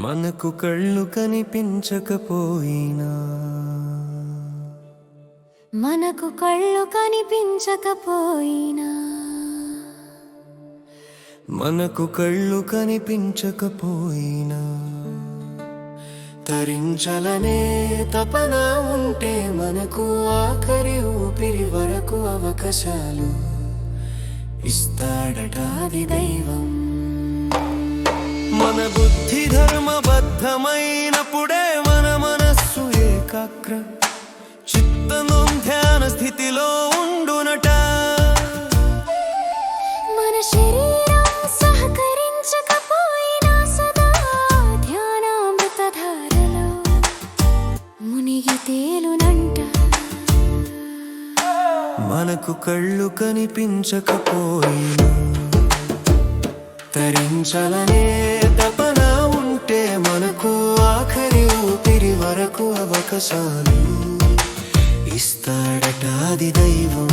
మనకు కళ్ళు కనిపించకపోయినా మనకు కళ్ళు కనిపించకపోయినా మనకు కళ్ళు కనిపించకపోయినా తరించాలనే తపన ఉంటే మనకు ఆఖరి ఊపిరి వరకు అవకాశాలు ఇస్తాడట అది దైవం. మన బుద్ధి ధర్మబద్ధమైనప్పుడే మన మనస్సు ఏకాగ్ర చిత్తం ధ్యాన స్థితిలో ఉండునట. మన శరీరం సహకరించకపోయినా సదా ధ్యానామృతధారలో మునిగి తేలునంట. మనకు కళ్ళు కనిపించకపోయినా తరించాలనే తపన ఉంటే మనకు ఆఖరి ఊపిరి వరకు అవకాశాలు ఇస్తాడట అది దైవం.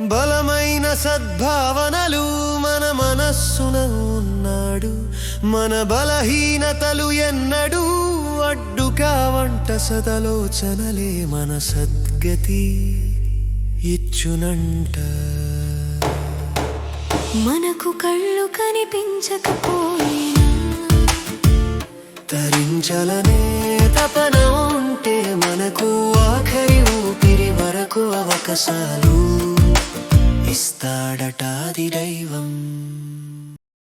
బలమైన సద్భావనలు మన మనస్సున ఉన్నాడు. మన బలహీనతలు ఎన్నడూ అడ్డుగా వంట సదలోచనలే మన సద్గతి ఇచ్చునంట. మనకు కళ్ళు కనిపించకపోయినా తరించాలనే తపన ఉంటే మనకు ఆఖరి ఊపిరి వరకు అవకాశాలు ఇస్తాడట అది దైవం.